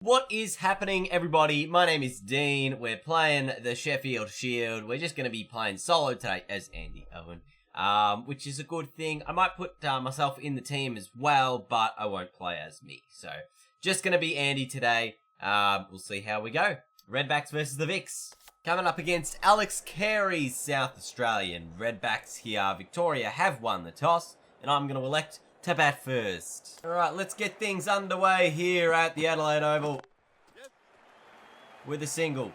What is happening, everybody? My name is Dean. We're playing the Sheffield Shield. We're just going to be playing solo today as Andy Owen, which is a good thing. I might put myself in the team as well, but I won't play as me. So, just going to be Andy today. We'll see how we go. Redbacks versus the Vicks. Coming up against Alex Carey's South Australian. Redbacks here, Victoria, have won the toss, and I'm going to elect to bat first. Alright, let's get things underway here at the Adelaide Oval. With a single.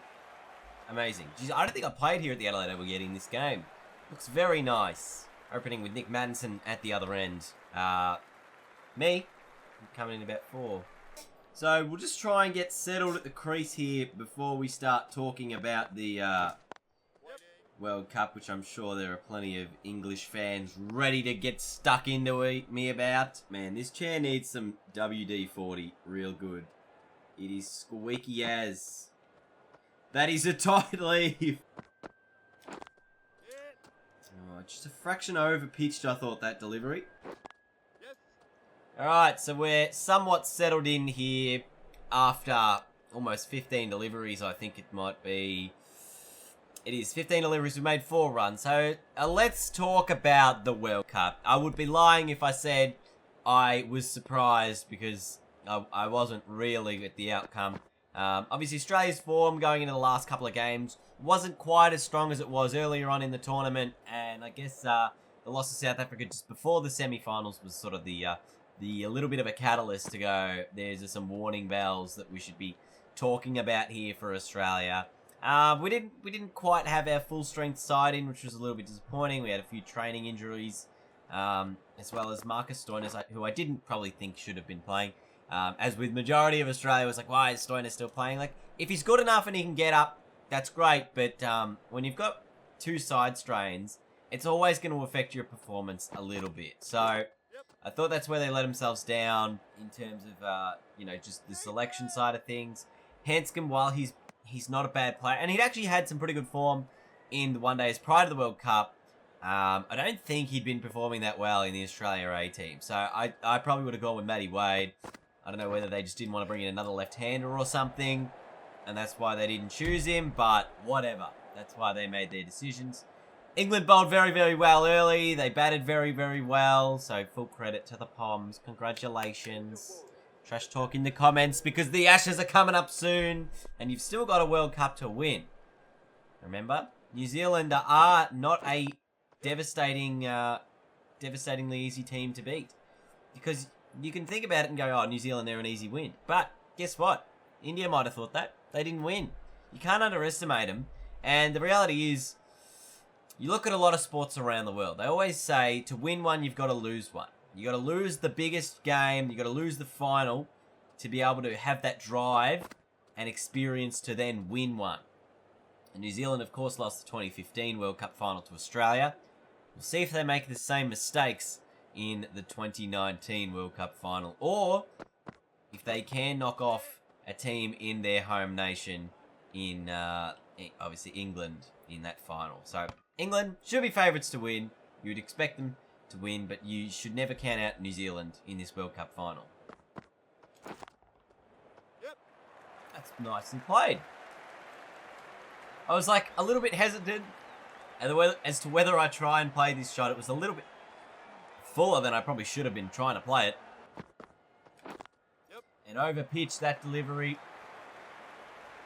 Amazing. Jeez, I don't think I played here at the Adelaide Oval yet in this game. Looks very nice. Opening with Nick Maddinson at the other end. Me, I'm coming in about 4. So, we'll just try and get settled at the crease here before we start talking about the World Cup, which I'm sure there are plenty of English fans ready to get stuck into me about. Man, this chair needs some WD-40 real good. It is squeaky as. That is a tight leave. Oh, just a fraction over pitched, I thought, that delivery. Alright, so we're somewhat settled in here after almost 15 deliveries, I think it might be. It is 15 deliveries, we made 4 runs. So, let's talk about the World Cup. I would be lying if I said I was surprised because I wasn't really at the outcome. Obviously, Australia's form going into the last couple of games wasn't quite as strong as it was earlier on in the tournament. And I guess the loss to South Africa just before the semi-finals was sort of the a little bit of a catalyst to go, there's some warning bells that we should be talking about here for Australia. We didn't quite have our full strength side in, which was a little bit disappointing. We had a few training injuries, as well as Marcus Stoinis, who I didn't probably think should have been playing. As with majority of Australia, was like, why is Stoinis still playing? Like, if he's good enough and he can get up, that's great. But when you've got 2 side strains, it's always going to affect your performance a little bit. So I thought that's where they let themselves down in terms of, just the selection side of things. Hanscom, while he's not a bad player, and he'd actually had some pretty good form in the one days prior to the World Cup. I don't think he'd been performing that well in the Australia A team, so I probably would have gone with Matty Wade. I don't know whether they just didn't want to bring in another left-hander or something, and that's why they didn't choose him, but whatever. That's why they made their decisions. England bowled very, very well early. They batted very, very well, so full credit to the Poms. Congratulations. Trash talk in the comments because the Ashes are coming up soon and you've still got a World Cup to win. Remember, New Zealand are not a devastatingly easy team to beat. Because you can think about it and go, oh, New Zealand, they're an easy win. But guess what? India might have thought that. They didn't win. You can't underestimate them. And the reality is, you look at a lot of sports around the world. They always say to win one, you've got to lose one. You got to lose the biggest game. You got to lose the final to be able to have that drive and experience to then win one. And New Zealand, of course, lost the 2015 World Cup final to Australia. We'll see if they make the same mistakes in the 2019 World Cup final, or if they can knock off a team in their home nation in, obviously, England in that final. So, England should be favourites to win. You would expect them to win, but you should never count out New Zealand in this World Cup final. That's nicely played. I was like a little bit hesitant as to whether I try and play this shot. It was a little bit fuller than I probably should have been trying to play it. And over pitch that delivery.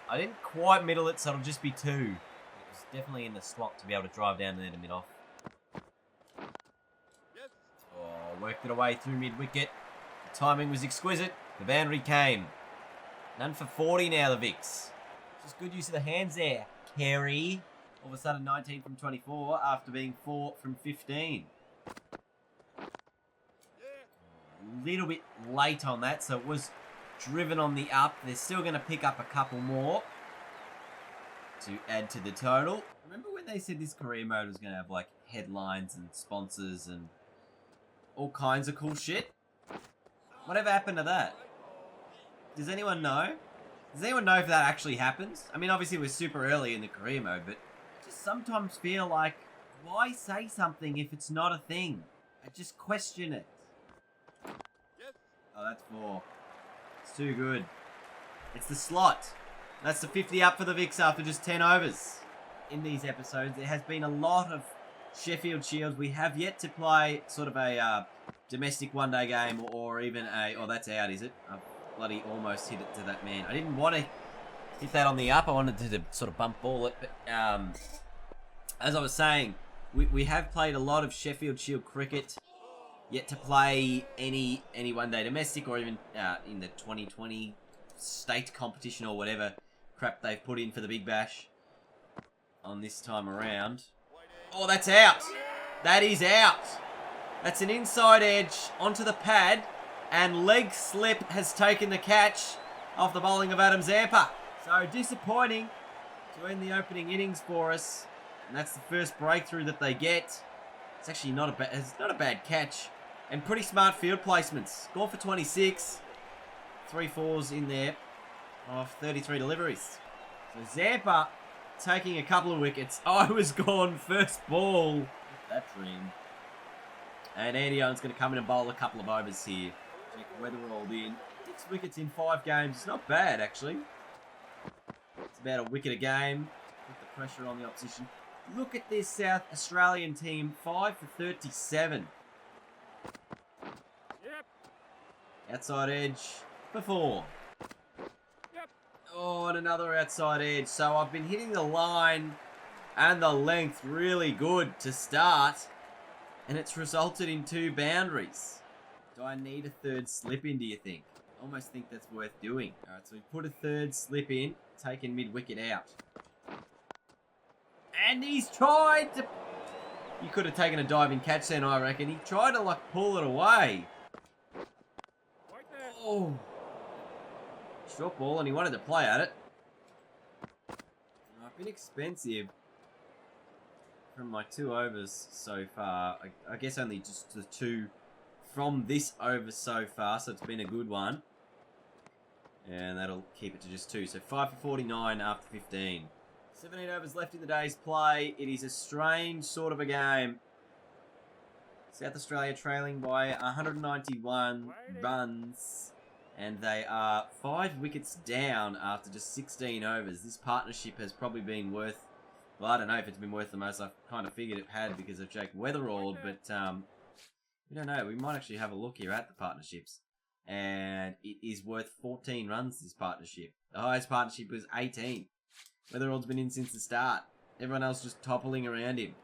I didn't quite middle it, so it'll just be 2. It was definitely in the slot to be able to drive down there to mid-off. Worked it away through mid-wicket. The timing was exquisite. The boundary came. None for 40 now, the Vicks. Just good use of the hands there, Carey. All of a sudden 19 from 24 after being 4 from 15. A little bit late on that, so it was driven on the up. They're still going to pick up a couple more to add to the total. Remember when they said this career mode was going to have like headlines and sponsors and all kinds of cool shit? Whatever happened to that? Does anyone know? Does anyone know if that actually happens? I mean, obviously we're super early in the career mode, but I just sometimes feel like, why say something if it's not a thing? I just question it. Oh, that's 4. It's too good. It's the slot. That's the 50 up for the Vicks after just 10 overs. In these episodes, there has been a lot of Sheffield Shield. We have yet to play sort of a domestic one-day game or even a... Oh, that's out, is it? I bloody almost hit it to that man. I didn't want to hit that on the up. I wanted to sort of bump ball it. But as I was saying, we have played a lot of Sheffield Shield cricket. Yet to play any one-day domestic or even in the 2020 state competition or whatever crap they've put in for the Big Bash on this time around. Oh, that's out. That is out. That's an inside edge onto the pad, and leg slip has taken the catch off the bowling of Adam Zampa. So disappointing to end the opening innings for us, and that's the first breakthrough that they get. It's actually not a bad catch, and pretty smart field placements. Gone for 26, 3 fours in there of 33 deliveries. So Zampa taking a couple of wickets. I was gone first ball. That dream. And Andy Owen's going to come in and bowl a couple of overs here. Check weather rolled in. 6 wickets in 5 games. It's not bad, actually. It's about a wicket a game. Put the pressure on the opposition. Look at this South Australian team. 5 for 37. Yep. Outside edge for 4. Yep. Oh, and another outside edge. So I've been hitting the line and the length really good to start. And it's resulted in 2 boundaries. Do I need a 3rd slip in, do you think? I almost think that's worth doing. Alright, so we put a 3rd slip in, taking mid-wicket out. And he's tried to... You could have taken a diving catch then, I reckon. He tried to, like, pull it away. Oh. Short ball, and he wanted to play at it. I've been expensive from my 2 overs so far. I guess only just the 2 from this over so far, so it's been a good one. And that'll keep it to just 2. So 5 for 49 after 15. 17 overs left in the day's play. It is a strange sort of a game. South Australia trailing by 191 runs. And they are 5 wickets down after just 16 overs. This partnership has probably been worth... Well, I don't know if it's been worth the most. I kind of figured it had because of Jake Weatherald, but we don't know. We might actually have a look here at the partnerships. And it is worth 14 runs, this partnership. The highest partnership was 18. Weatherald's been in since the start. Everyone else just toppling around him.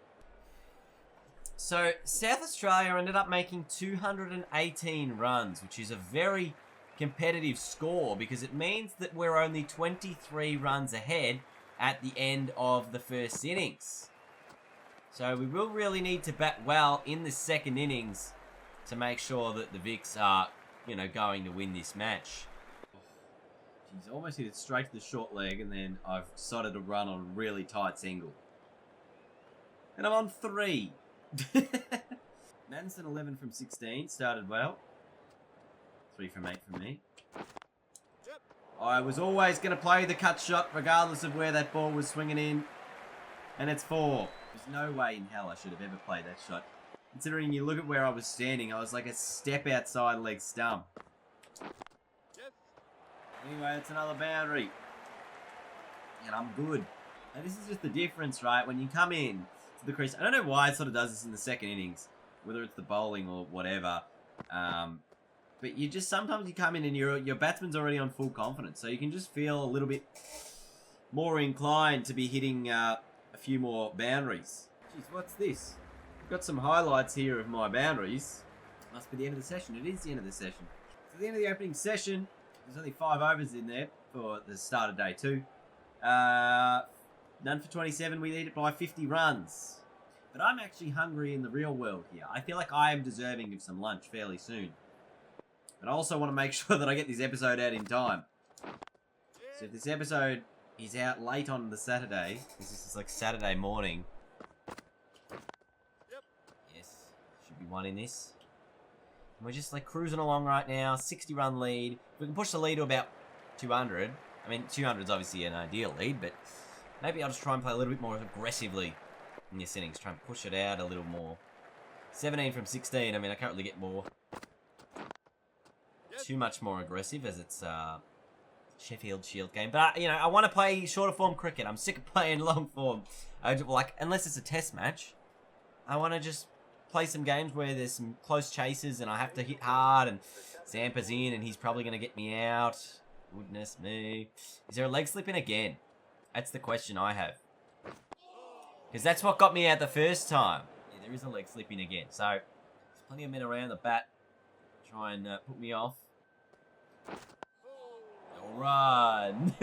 So, South Australia ended up making 218 runs, which is a very competitive score because it means that we're only 23 runs ahead at the end of the first innings. So we will really need to bat well in the second innings to make sure that the Vicks are, going to win this match. Jeez, almost hit it straight to the short leg, and then I've decided to run on a really tight single. And I'm on 3. Madison 11 from 16, started well. 3 from 8 from me. I was always going to play the cut shot regardless of where that ball was swinging in. And it's 4. There's no way in hell I should have ever played that shot. Considering you look at where I was standing, I was like a step outside leg stump. Anyway, it's another boundary. And I'm good. And this is just the difference, right? When you come in to the crease. I don't know why it sort of does this in the second innings. Whether it's the bowling or whatever. But you just, sometimes you come in and your batsman's already on full confidence. So you can just feel a little bit more inclined to be hitting a few more boundaries. Jeez, what's this? I've got some highlights here of my boundaries. Must be the end of the session. It is the end of the session. So the end of the opening session, there's only 5 overs in there for the start of day 2. None for 27. We need it by 50 runs. But I'm actually hungry in the real world here. I feel like I am deserving of some lunch fairly soon. But I also want to make sure that I get this episode out in time. So if this episode is out late on the Saturday, because this is like Saturday morning. Yes, should be one in this. And we're just like cruising along right now, 60 run lead. If we can push the lead to about 200. I mean, 200 is obviously an ideal lead, but maybe I'll just try and play a little bit more aggressively in this innings. Try and push it out a little more. 17 from 16, I mean, I can't really get more. Too much more aggressive as it's Sheffield Shield game. But, you know, I want to play shorter form cricket. I'm sick of playing long form. Unless it's a test match, I want to just play some games where there's some close chases and I have to hit hard and Zampa's in and he's probably going to get me out. Goodness me. Is there a leg slip in again? That's the question I have. Because that's what got me out the first time. Yeah, there is a leg slip in again. So, there's plenty of men around the bat. Try and put me off. Run.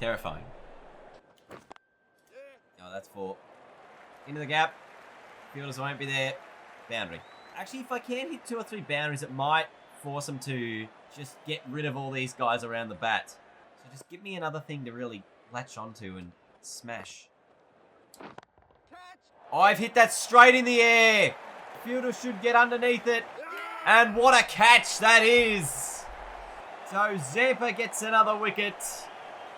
Terrifying. Oh, that's 4. Into the gap. Fielders won't be there. Boundary. Actually, if I can hit 2 or 3 boundaries, it might force them to just get rid of all these guys around the bat. So just give me another thing to really latch onto and smash. Oh, I've hit that straight in the air. Fielder should get underneath it. And what a catch that is. So Zampa gets another wicket.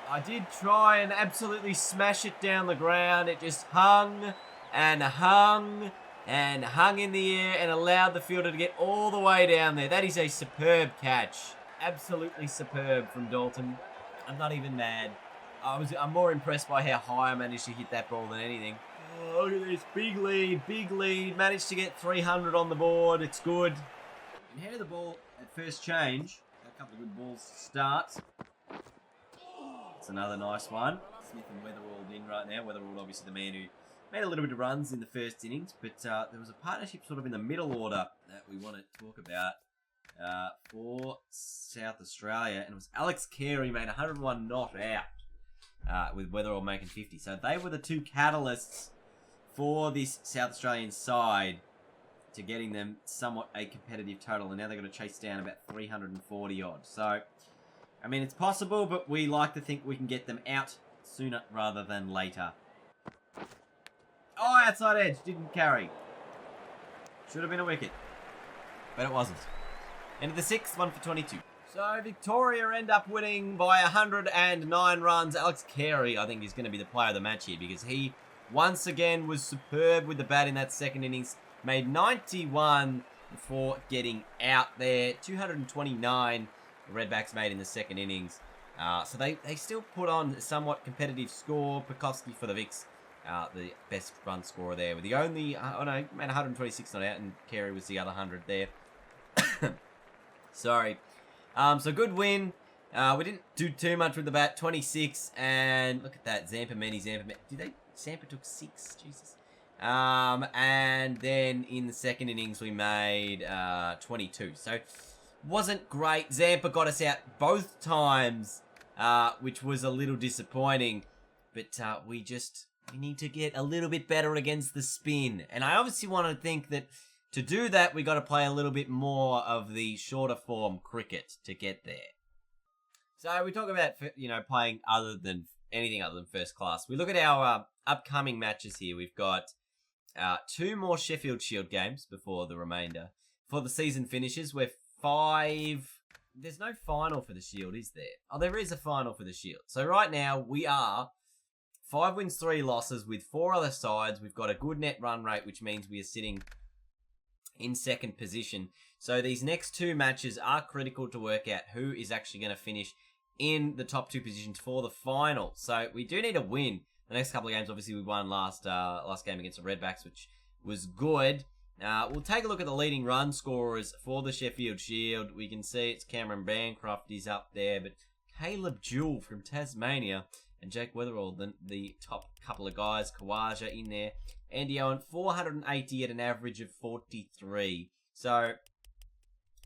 I did try and absolutely smash it down the ground. It just hung and hung and hung in the air and allowed the fielder to get all the way down there. That is a superb catch. Absolutely superb from Dalton. I'm not even mad. I'm more impressed by how high I managed to hit that ball than anything. Oh, look at this. Big lead, big lead. Managed to get 300 on the board. It's good. And here the ball at first change. A couple of good balls to start. It's another nice one. Smith and Weatherald in right now. Weatherald obviously the man who made a little bit of runs in the first innings, but there was a partnership sort of in the middle order that we want to talk about for South Australia, and it was Alex Carey made 101 not out with Weatherall making 50. So they were the 2 catalysts for this South Australian side to getting them somewhat a competitive total, and now they're going to chase down about 340 odd. So, I mean, it's possible, but we like to think we can get them out sooner rather than later. Oh, outside edge. Didn't carry. Should have been a wicket. But it wasn't. End of the 6th, 1 for 22. So Victoria end up winning by 109 runs. Alex Carey, I think, is going to be the player of the match here because he, once again, was superb with the bat in that second innings. Made 91 before getting out there. 229 the Redbacks made in the second innings. So they still put on a somewhat competitive score. Pekowski for the Vicks. The best run scorer there with the only, made 126 not out, and Carey was the other 100 there. Sorry. So good win. We didn't do too much with the bat, 26, and look at that, Zampa. Zampa took 6, Jesus. And then in the second innings we made 22. So wasn't great. Zampa got us out both times, which was a little disappointing, but we need to get a little bit better against the spin. And I obviously want to think that to do that, we got to play a little bit more of the shorter form cricket to get there. So we talk about, playing anything other than first class. We look at our upcoming matches here. We've got 2 more Sheffield Shield games before the remainder. For the season finishes, we're 5... There's no final for the Shield, is there? Oh, there is a final for the Shield. So right now, we are 5 wins, 3 losses with 4 other sides. We've got a good net run rate, which means we are sitting in second position. So these next 2 matches are critical to work out who is actually going to finish in the top 2 positions for the final. So we do need a win. The next couple of games, obviously, we won last game against the Redbacks, which was good. We'll take a look at the leading run scorers for the Sheffield Shield. We can see it's Cameron Bancroft is up there, but Caleb Jewell from Tasmania and Jake Weatherall, the top couple of guys. Kawaja in there. Andy Owen, 480 at an average of 43. So,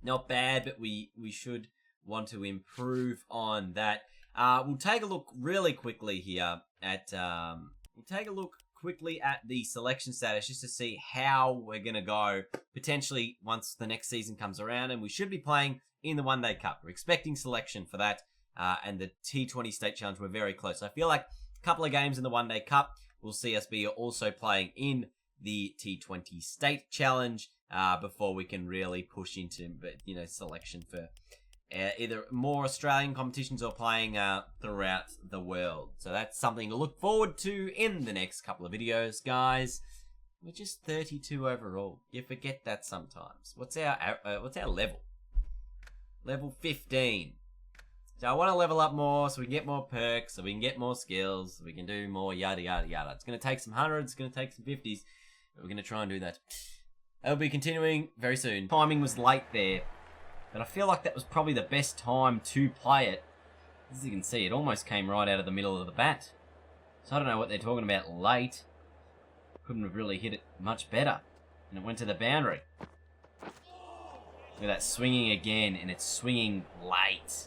not bad, but we should want to improve on that. We'll take a look really quickly here at the selection status just to see how we're going to go potentially once the next season comes around, and we should be playing in the One Day Cup. We're expecting selection for that, and the T20 State Challenge, we're very close. I feel like a couple of games in the One Day Cup will see us be also playing in the T20 State Challenge before we can really push into selection for either more Australian competitions or playing throughout the world. So that's something to look forward to in the next couple of videos, guys. We're just 32 overall. You forget that sometimes. What's our level? Level 15. So I want to level up more so we can get more perks, so we can get more skills, so we can do more yada yada yada. It's going to take some hundreds, it's going to take some 50s, but we're going to try and do that. I'll be continuing very soon. Timing was late there, but I feel like that was probably the best time to play it. As you can see, it almost came right out of the middle of the bat. So I don't know what they're talking about late. Couldn't have really hit it much better. And it went to the boundary. Look at that swinging again, and it's swinging late.